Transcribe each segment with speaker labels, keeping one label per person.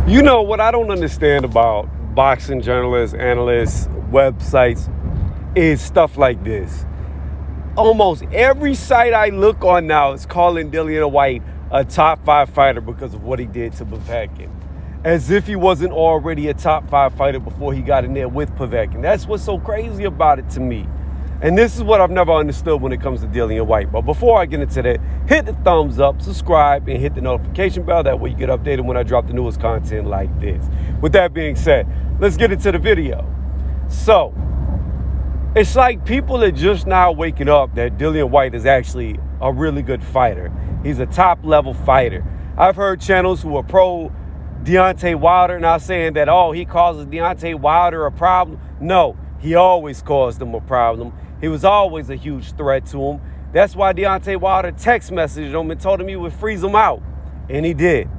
Speaker 1: You know what I don't understand about boxing journalists, analysts, websites is stuff like this. Almost every site I look on now is calling Dillian Whyte a top 5 fighter because of what he did to Povetkin. As if he wasn't already a top 5 fighter before he got in there with Povetkin. That's what's so crazy about it to me. And this is what I've never understood when it comes to Dillian Whyte. But before I get into that, hit the thumbs up, subscribe, and hit the notification bell. That way you get updated when I drop the newest content like this. With that being said, let's get into the video. So, it's like people are just now waking up that Dillian Whyte is actually a really good fighter. He's a top-level fighter. I've heard channels who are pro Deontay Wilder now saying that, oh, he causes Deontay Wilder a problem. No, he always caused him a problem. He was always a huge threat to him. That's why Deontay Wilder text messaged him and told him he would freeze him out. And he did.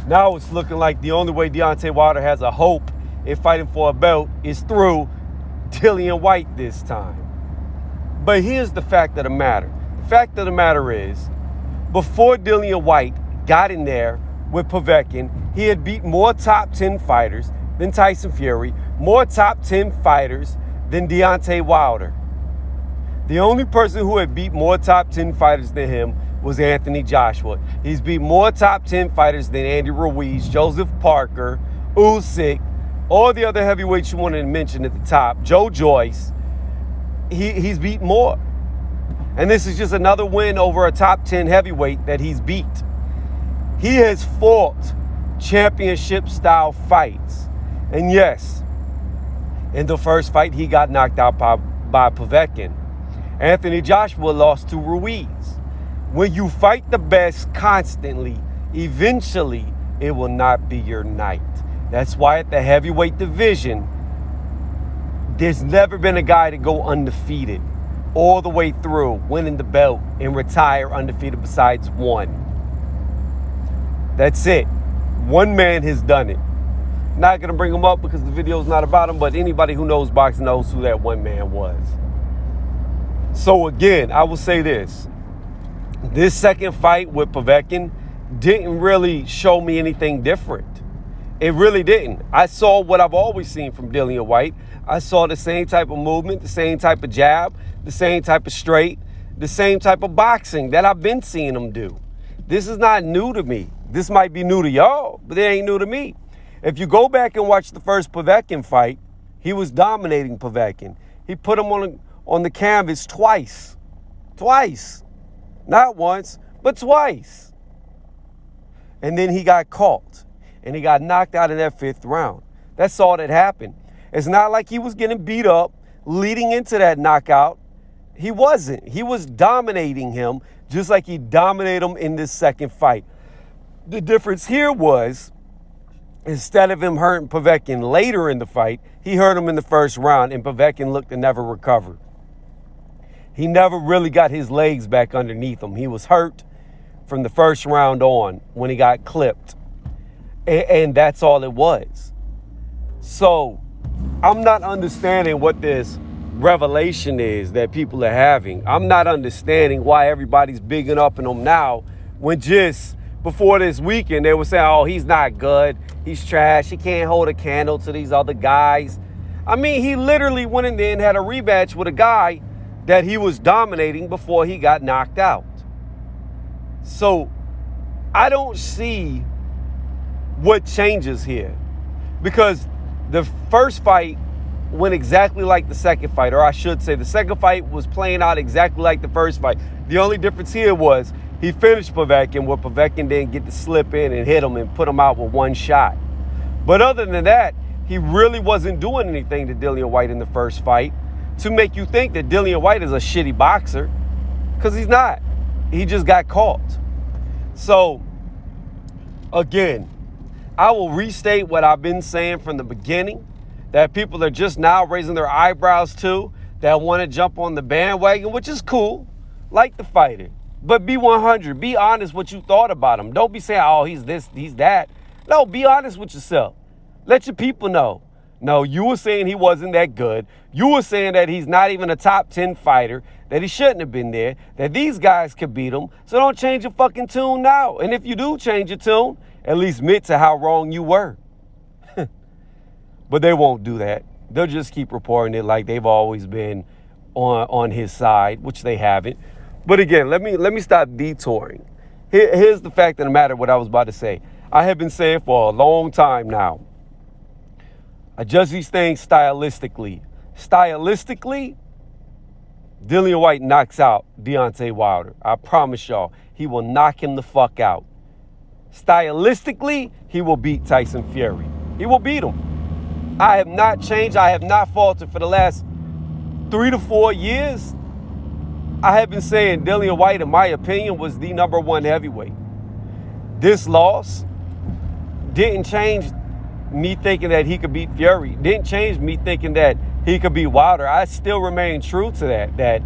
Speaker 1: Now it's looking like the only way Deontay Wilder has a hope in fighting for a belt is through Dillian Whyte this time. But here's the fact of the matter. The fact of the matter is, before Dillian Whyte got in there with Povetkin, he had beat more top 10 fighters than Tyson Fury, more top 10 fighters than Deontay Wilder. The only person who had beat more top 10 fighters than him was Anthony Joshua. He's beat more top 10 fighters than Andy Ruiz, Joseph Parker, Usyk, all the other heavyweights you wanted to mention at the top, Joe Joyce. He's beat more. And this is just another win over a top 10 heavyweight that he's beat. He has fought championship-style fights. And yes, in the first fight, he got knocked out by Povetkin. Anthony Joshua lost to Ruiz. When you fight the best constantly, eventually it will not be your night. That's why at the heavyweight division, there's never been a guy to go undefeated all the way through, winning the belt and retire undefeated besides one. That's it. One man has done it. Not going to bring him up because the video's not about him, but anybody who knows boxing knows who that one man was. So again, I will say this. This second fight with Povetkin didn't really show me anything different. It really didn't. I saw what I've always seen from Dillian Whyte. I saw the same type of movement, the same type of jab, the same type of straight, the same type of boxing that I've been seeing him do. This is not new to me. This might be new to y'all, but it ain't new to me. If you go back and watch the first Povetkin fight, he was dominating Povetkin. He put him on the canvas twice. Twice. Not once, but twice. And then he got caught. And he got knocked out in that 5th round. That's all that happened. It's not like he was getting beat up leading into that knockout. He wasn't. He was dominating him just like he dominated him in this second fight. The difference here was, instead of him hurting Povetkin later in the fight, he hurt him in the first round, and Povetkin looked to never recover. He never really got his legs back underneath him. He was hurt from the first round on when he got clipped. And that's all it was. So I'm not understanding what this revelation is that people are having. I'm not understanding why everybody's bigging up on him now when just before this weekend they were saying, oh, he's not good. He's trash. He can't hold a candle to these other guys. I mean, he literally went in there and had a rematch with a guy that he was dominating before he got knocked out. So I don't see what changes here, because the first fight went exactly like the second fight, or I should say the second fight was playing out exactly like the first fight. The only difference here was he finished Povetkin where Povetkin didn't get to slip in and hit him and put him out with one shot. But other than that, he really wasn't doing anything to Dillian Whyte in the first fight to make you think that Dillian Whyte is a shitty boxer, because he's not. He just got caught. So again, I will restate what I've been saying from the beginning, that people are just now raising their eyebrows to, that want to jump on the bandwagon, which is cool, like the fighter. But be 100. Be honest what you thought about him. Don't be saying, oh, he's this, he's that. No, be honest with yourself. Let your people know. No, you were saying he wasn't that good. You were saying that he's not even a top 10 fighter, that he shouldn't have been there, that these guys could beat him. So don't change your fucking tune now. And if you do change your tune, At least admit to how wrong you were. But they won't do that. They'll just keep reporting it like they've always been on his side, which they haven't. But again, let me stop detouring. Here's the fact of the matter, what I was about to say. I have been saying for a long time now, I judge these things stylistically. Stylistically, Dillian Whyte knocks out Deontay Wilder. I promise y'all, he will knock him the fuck out. Stylistically, he will beat Tyson Fury. He will beat him. I have not changed. I have not faltered for the last 3 to 4 years. I have been saying Dillian Whyte, in my opinion, was the #1 heavyweight. This loss didn't change me thinking that he could beat Fury. Didn't change me thinking that he could beat Wilder. I still remain true to that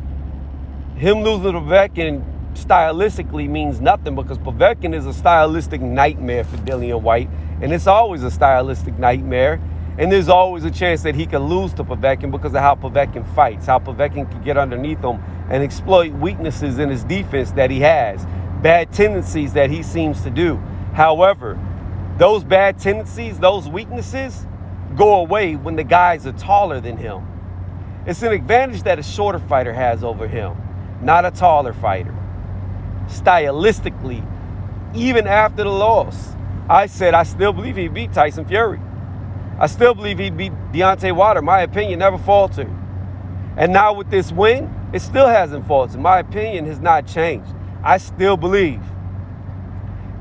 Speaker 1: him losing to Povetkin stylistically means nothing, because Povetkin is a stylistic nightmare for Dillian Whyte, and it's always a stylistic nightmare. And there's always a chance that he can lose to Povetkin because of how Povetkin fights, how Povetkin can get underneath him and exploit weaknesses in his defense that he has, bad tendencies that he seems to do. However, those bad tendencies, those weaknesses go away when the guys are taller than him. It's an advantage that a shorter fighter has over him, not a taller fighter. Stylistically, even after the loss, I said I still believe he beat Tyson Fury. I still believe he'd beat Deontay Wilder. My opinion never faltered. And now with this win, it still hasn't faltered. My opinion has not changed. I still believe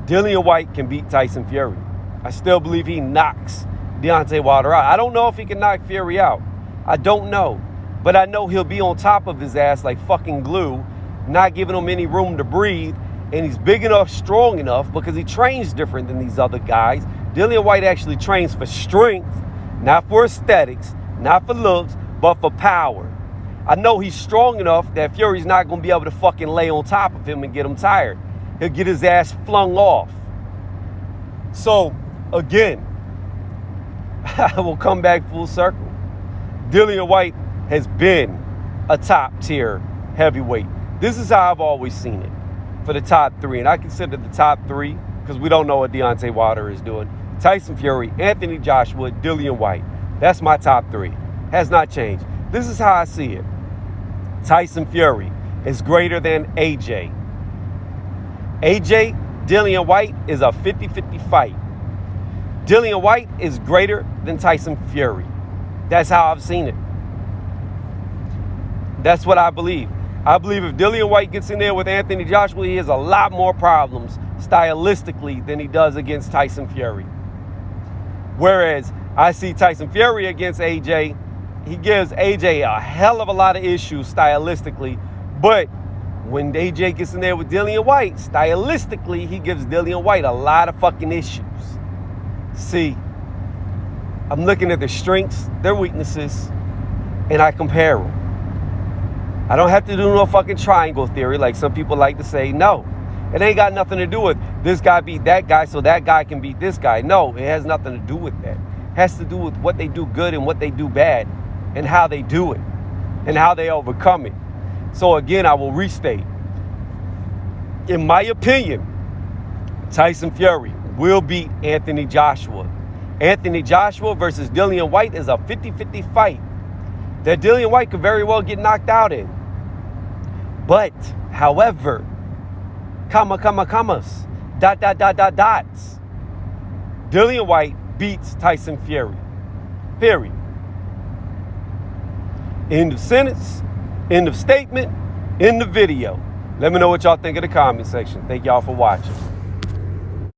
Speaker 1: Dillian Whyte can beat Tyson Fury. I still believe he knocks Deontay Wilder out. I don't know if he can knock Fury out. I don't know. But I know he'll be on top of his ass like fucking glue, not giving him any room to breathe. And he's big enough, strong enough, because he trains different than these other guys. Dillian Whyte actually trains for strength, not for aesthetics, not for looks, but for power. I know he's strong enough that Fury's not going to be able to fucking lay on top of him and get him tired. He'll get his ass flung off. So, again, I will come back full circle. Dillian Whyte has been a top-tier heavyweight. This is how I've always seen it for the top 3. And I consider the top 3, because we don't know what Deontay Wilder is doing, Tyson Fury, Anthony Joshua, Dillian Whyte. That's my top 3. Has not changed. This is how I see it. Tyson Fury is greater than AJ. AJ, Dillian Whyte is a 50-50 fight. Dillian Whyte is greater than Tyson Fury. That's how I've seen it. That's what I believe. I believe if Dillian Whyte gets in there with Anthony Joshua, he has a lot more problems stylistically than he does against Tyson Fury. Whereas I see Tyson Fury against AJ, he gives AJ a hell of a lot of issues stylistically. But when AJ gets in there with Dillian Whyte, stylistically, he gives Dillian Whyte a lot of fucking issues. See, I'm looking at their strengths, their weaknesses, and I compare them. I don't have to do no fucking triangle theory like some people like to say. No, it ain't got nothing to do with this guy beat that guy so that guy can beat this guy. No, it has nothing to do with that. It has to do with what they do good and what they do bad and how they do it and how they overcome it. So again, I will restate. In my opinion, Tyson Fury will beat Anthony Joshua. Anthony Joshua versus Dillian Whyte is a 50-50 fight that Dillian Whyte could very well get knocked out in. But, however, commas, dots. Dillian Whyte beats Tyson Fury. Period. End of sentence, end of statement, end of video. Let me know what y'all think in the comment section. Thank y'all for watching.